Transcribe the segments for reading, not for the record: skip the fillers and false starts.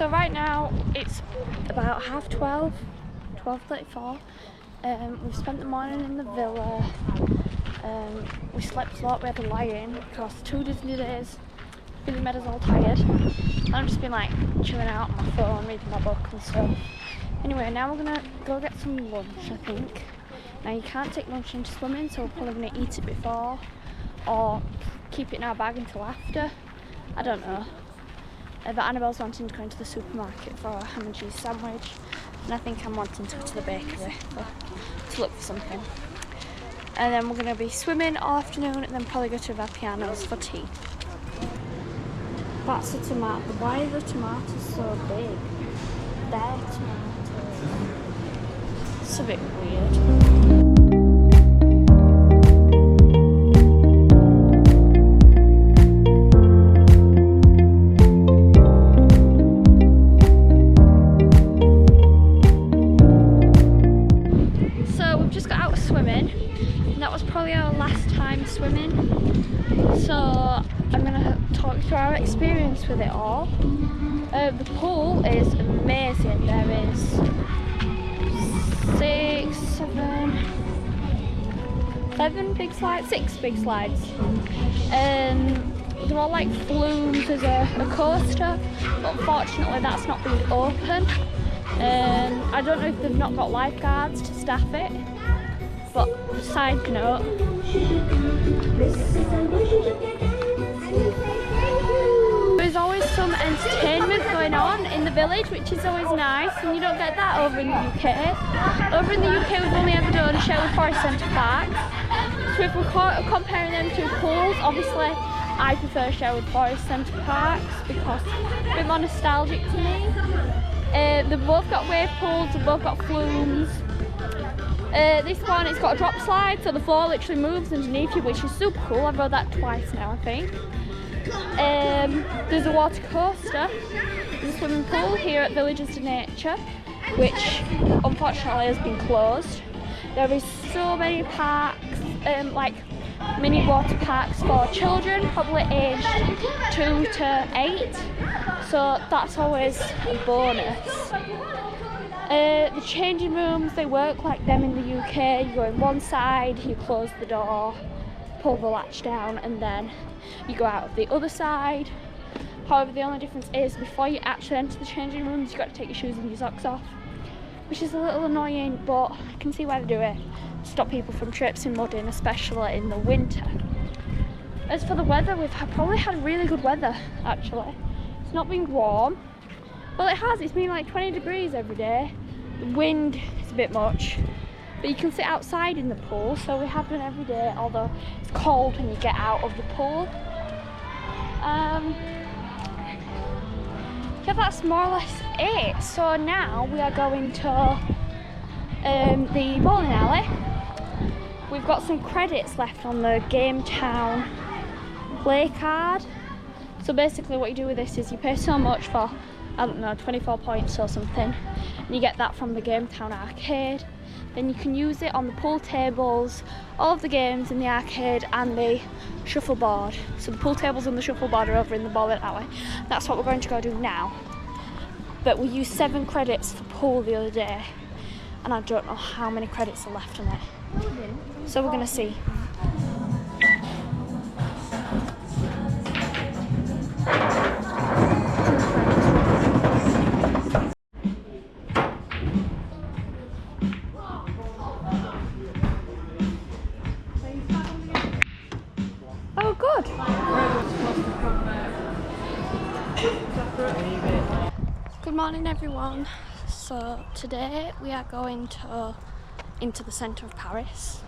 So right now it's about 12:30, 12:34. We've spent the morning in the villa. We slept a lot, we had a lie-in across 2 Disney days. Really made us all tired. And I've just been like chilling out on my phone, reading my book and stuff. Anyway, now we're gonna go get some lunch, I think. Now you can't take lunch into swimming, so we're probably gonna eat it before or keep it in our bag until after. I don't know. But Annabelle's wanting to go into the supermarket for a ham and cheese sandwich, and I think I'm wanting to go to the bakery to look for something. And then we're going to be swimming all afternoon, and then probably go to Vapiano's for tea. That's a tomato. Why are the tomatoes so big? They're tomatoes. It's a bit weird. Swimming, so I'm going to talk through our experience with it all. The pool is amazing. There is 7 big slides, 6 big slides. They're all like flumes. There's a coaster, but unfortunately that's not being open. I don't know if they've not got lifeguards to staff it. But side note, there's always some entertainment going on in the village, which is always nice, and you don't get that over in the UK. Over in the UK we've only ever done Sherwood Forest Centre Parks. So if we're comparing them to pools, obviously I prefer Sherwood Forest Centre Parks because it's a bit more nostalgic to me. They've both got wave pools, they've both got flumes. This one, it's got a drop slide, so the floor literally moves underneath you, which is super cool. I've rode that twice now, I think. There's a water coaster. There's a swimming pool here at Villages to Nature, which unfortunately has been closed. There is so many parks, like mini water parks for children, probably aged 2 to 8. So that's always a bonus. The changing rooms, they work like them in the UK. You go in one side, you close the door, pull the latch down, and then you go out of the other side. However, the only difference is before you actually enter the changing rooms, you've got to take your shoes and your socks off, which is a little annoying, but I can see why they do it, to stop people from trips and mudding, especially in the winter. As for the weather, we've probably had really good weather, actually. It's not been warm. Well, it has. It's been like 20 degrees every day. The wind is a bit much, but you can sit outside in the pool, so we have done every day, although it's cold when you get out of the pool. Yeah, that's more or less it. So now we are going to the bowling alley. We've got some credits left on the Game Town play card. So basically what you do with this is you pay so much for, I don't know, 24 points or something, and you get that from the Game Town arcade. Then you can use it on the pool tables, all of the games in the arcade, and the shuffleboard. So the pool tables and the shuffleboard are over in the bowling alley. That's what we're going to go do now. But we used 7 credits for pool the other day, and I don't know how many credits are left on it. So we're going to see. Oh, good. Good morning, everyone. So today we are going into the centre of Paris.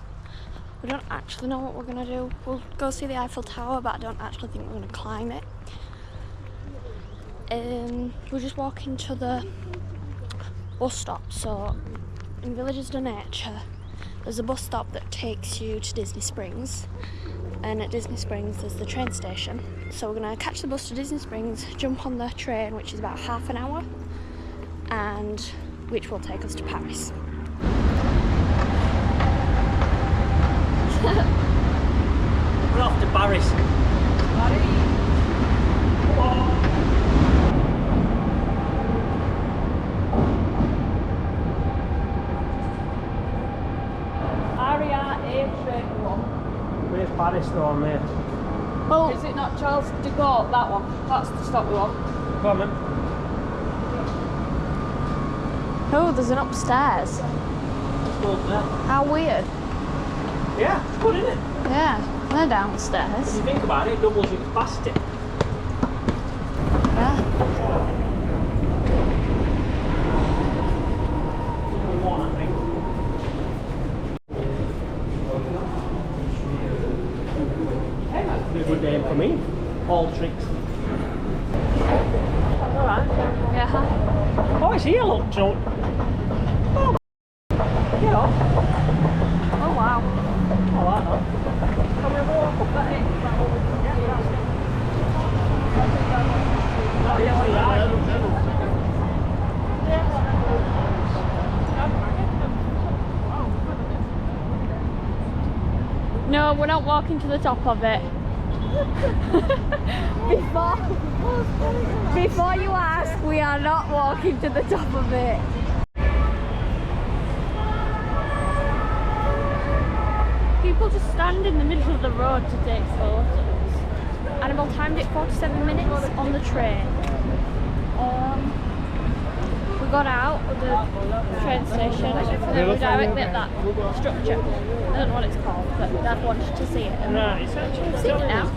We don't actually know what we're going to do. We'll go see the Eiffel Tower, but I don't actually think we're going to climb it. We're just walking to the bus stop. So in Villages de Nature, there's a bus stop that takes you to Disney Springs, and at Disney Springs there's the train station. So we're going to catch the bus to Disney Springs, jump on the train, which is about half an hour, and which will take us to Paris. We're off to Paris. bistro on there. Oh, is it not Charles de Gaulle? That one. That's the stop we want. Go on then. Oh, there's an upstairs. Let's go up there. How weird. Yeah, it's good, isn't it? Yeah, they're If downstairs. you think about it, it doubles your capacity. Yeah. One, I think. Be a good day for me. All tricks. Alright. Yeah. Oh, it's here, look, Joe. Oh, yeah. Oh wow. I like that. Can we walk up that hill? No, we're not walking to the top of it. Before you ask, we are not walking to the top of it. People just stand in the middle of the road to take photos. Annabelle timed it 47 minutes on the train. We got out of the train station and then we're directly at that structure. I don't know what it's called, but Dad wanted to see it. And No, it's actually seen it now.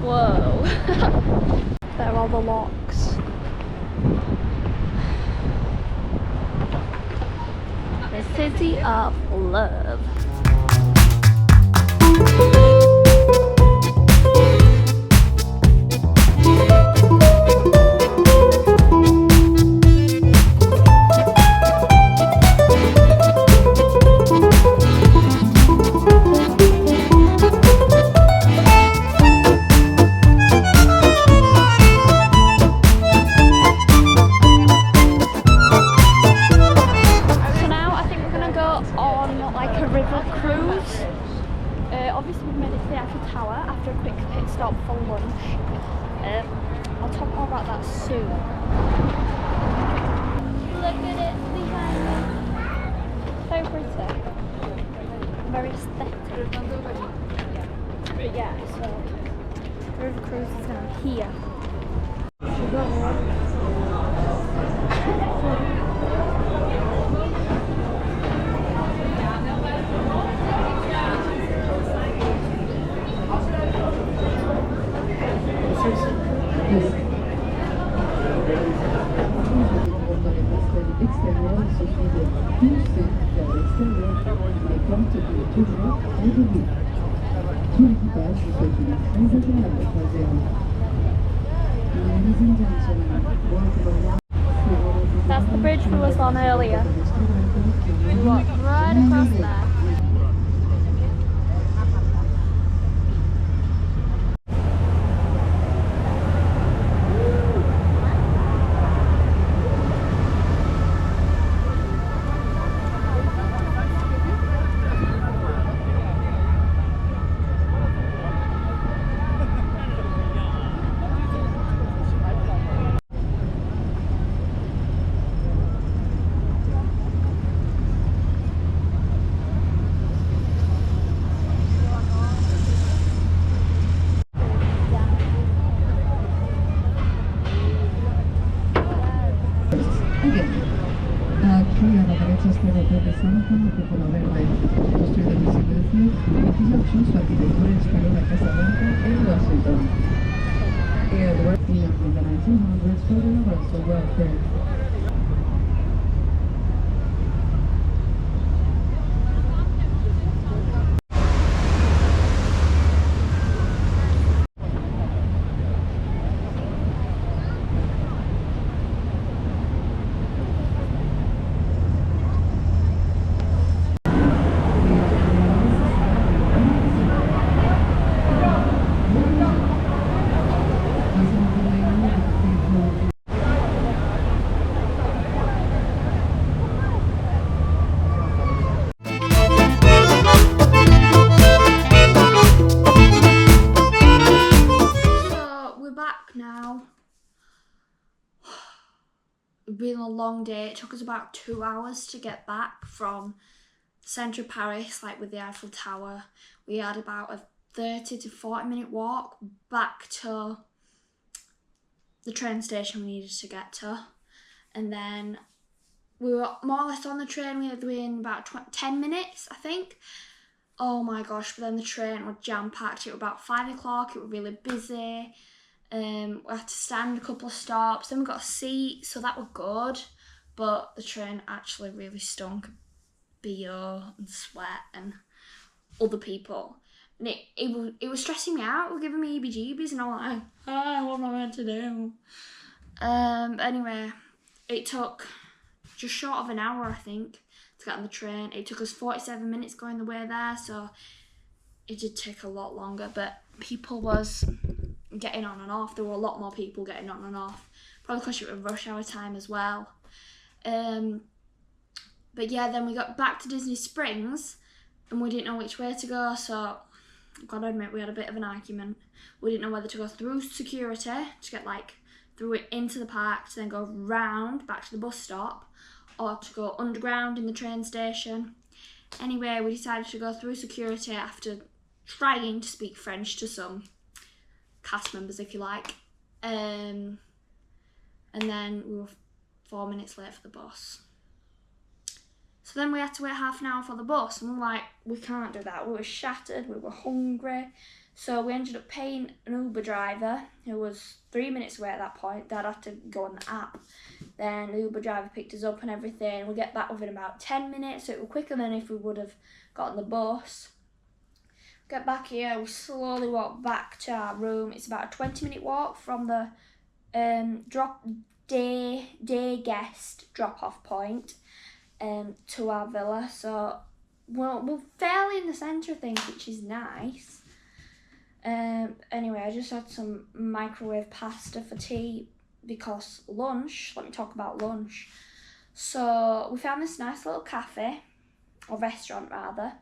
Whoa. There are all the locks. The city of love. Obviously we've made it to the Eiffel Tower after a quick pit stop for lunch. I'll talk more about that soon. Look at it behind me. So pretty. Very aesthetic. But yeah, so the river cruise is now here. That's the bridge we was on earlier. We walked right across there. gracias por la presente y por haberme. Yo estoy de residencia y plusieurs su arquitectura inspiró la Casa Blanca en Washington. And working in the 1900s for the universal welfare. Now it's been a long day. It took us about 2 hours to get back from the centre of Paris, like with the Eiffel Tower. We had about a 30 to 40 minute walk back to the train station we needed to get to, and then we were more or less on the train. We were in about 10 minutes, I think. Oh my gosh, but then the train was jam-packed. It was about 5 o'clock, it was really busy. We had to stand a couple of stops, then we got a seat, so that was good, but the train actually really stunk of BO and sweat and other people, and it was stressing me out. It was giving me heebie-jeebies, and I'm like, what am I meant to do? Anyway, it took just short of an hour, I think, to get on the train. It took us 47 minutes going the way there, so it did take a lot longer, but people was getting on and off. There were a lot more people getting on and off, probably because it was rush hour time as well. But yeah, then we got back to Disney Springs and we didn't know which way to go, so I've got to admit we had a bit of an argument. We didn't know whether to go through security to get like through it into the park to then go round back to the bus stop, or to go underground in the train station. Anyway, we decided to go through security after trying to speak French to some cast members, if you like, and then we were 4 minutes late for the bus. So then we had to wait half an hour for the bus, and we were like, we can't do that. We were shattered, we were hungry, so we ended up paying an Uber driver who was 3 minutes away at that point. Dad had to go on the app. Then the Uber driver picked us up and everything. We get back within about 10 minutes, so it was quicker than if we would have got on the bus. Get back here, we slowly walk back to our room. It's about a 20-minute walk from the day guest drop-off point to our villa. So we're fairly in the centre of things, which is nice. Anyway, I just had some microwave pasta for tea because lunch, let me talk about lunch. So we found this nice little cafe, or restaurant rather,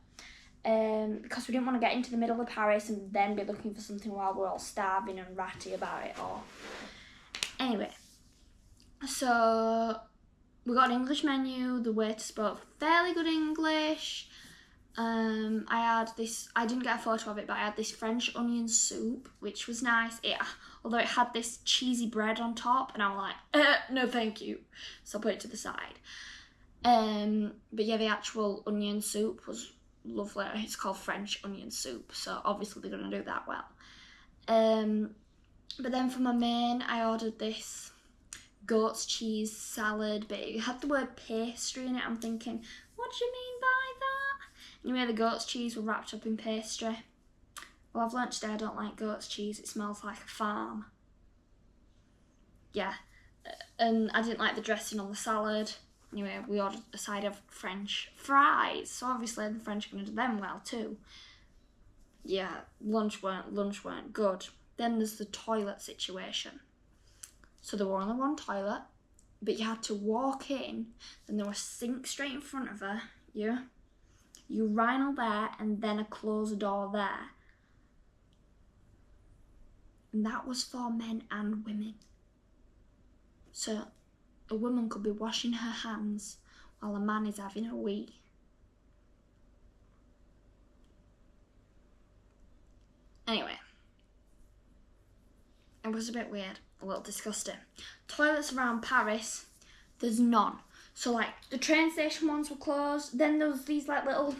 because we didn't want to get into the middle of Paris and then be looking for something while we're all starving and ratty about it all. Anyway, so we got an English menu. The waiter spoke fairly good English. I didn't get a photo of it, but I had this French onion soup, which was nice. Although it had this cheesy bread on top, and I was like, no thank you. So I put it to the side. But yeah, the actual onion soup was lovely. It's called French onion soup, so obviously they're going to do that well. But then for my main, I ordered this goat's cheese salad, but it had the word pastry in it. I'm thinking, what do you mean by that? Anyway, the goat's cheese were wrapped up in pastry. Well, I've learnt today I don't like goat's cheese. It smells like a farm. Yeah, and I didn't like the dressing on the salad. Anyway, we ordered a side of French fries, so obviously the French are going to do them well too. Yeah, lunch weren't good. Then there's the toilet situation. So there were only one toilet, but you had to walk in, and there was a sink straight in front of her, yeah? Urinal there, and then a closed door there. And that was for men and women. So a woman could be washing her hands while a man is having a wee. Anyway, it was a bit weird, a little disgusting. Toilets around Paris, there's none. So like the train station ones were closed. Then there was these like little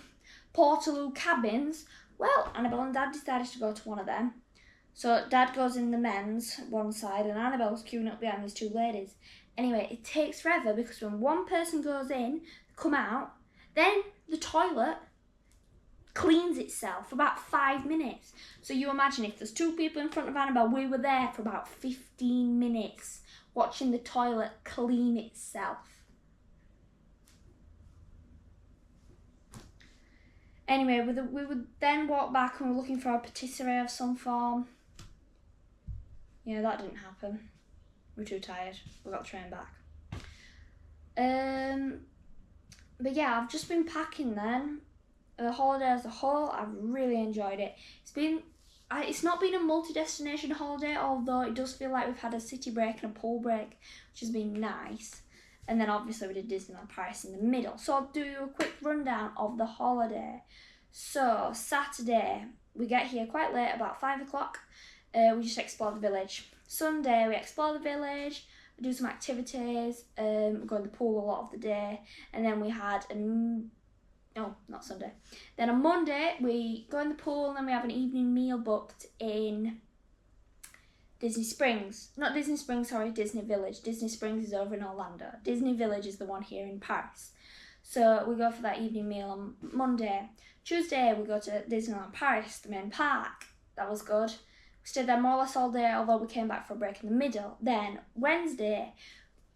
Portaloo cabins. Well, Annabelle and Dad decided to go to one of them. So Dad goes in the men's one side and Annabelle's queuing up behind these two ladies. Anyway, it takes forever because when one person goes in, come out, then the toilet cleans itself for about 5 minutes. So you imagine if there's 2 people in front of Annabelle, we were there for about 15 minutes watching the toilet clean itself. Anyway, we would then walk back and we were looking for a patisserie of some form. Yeah, that didn't happen. We were too tired. We got the train back. But yeah, I've just been packing then. The holiday as a whole, I've really enjoyed it. It's not been a multi-destination holiday, although it does feel like we've had a city break and a pool break, which has been nice. And then obviously we did Disneyland Paris in the middle. So I'll do a quick rundown of the holiday. So Saturday, we get here quite late, about 5 o'clock. We just explore the village. Sunday, we explore the village, we do some activities, go in the pool a lot of the day. And then we had not Sunday. Then on Monday, we go in the pool and then we have an evening meal booked in Disney Springs. Not Disney Springs, sorry, Disney Village. Disney Springs is over in Orlando. Disney Village is the one here in Paris. So we go for that evening meal on Monday. Tuesday, we go to Disneyland Paris, the main park. That was good. We stayed there more or less all day, although we came back for a break in the middle. Then Wednesday,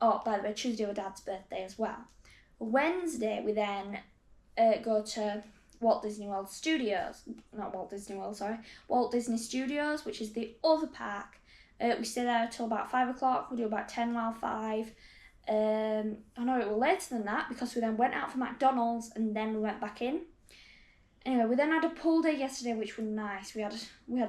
by the way, Tuesday was Dad's birthday as well. Wednesday, we then go to Walt Disney Studios, which is the other park. We stay there till about 5 o'clock. We do about 10 while 5. I know it was later than that because we then went out for McDonald's and then we went back in. Anyway, we then had a pool day yesterday, which was nice. We had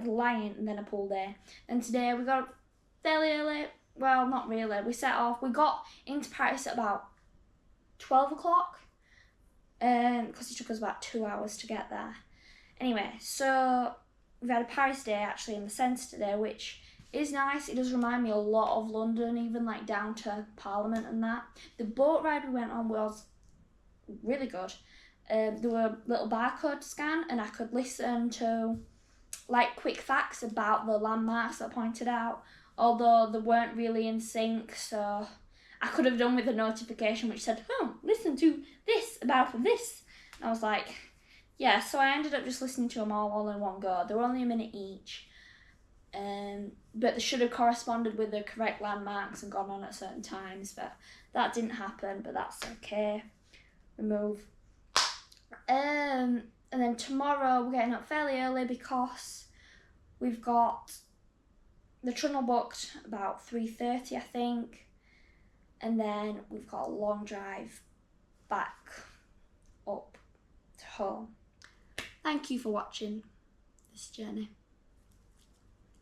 a lion and then a pool day. And today we got fairly early. Well, not really. We set off. We got into Paris at about 12 o'clock. Because it took us about 2 hours to get there. Anyway, so we've had a Paris day actually in the centre today, which is nice. It does remind me a lot of London, even like down to Parliament and that. The boat ride we went on was really good. There were little barcode to scan and I could listen to like quick facts about the landmarks that I pointed out, although they weren't really in sync, so I could have done with a notification which said, listen to this about this. And I was like, yeah, so I ended up just listening to them all in one go. They were only a minute each. But they should have corresponded with the correct landmarks and gone on at certain times, but that didn't happen, but that's okay. We move. And then tomorrow we're getting up fairly early because we've got the tunnel booked about 3:30, I think. And then we've got a long drive back up to home. Thank you for watching this journey.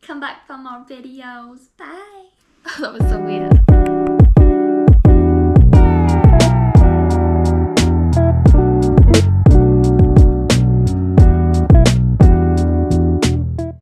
Come back for more videos. Bye. That was so weird.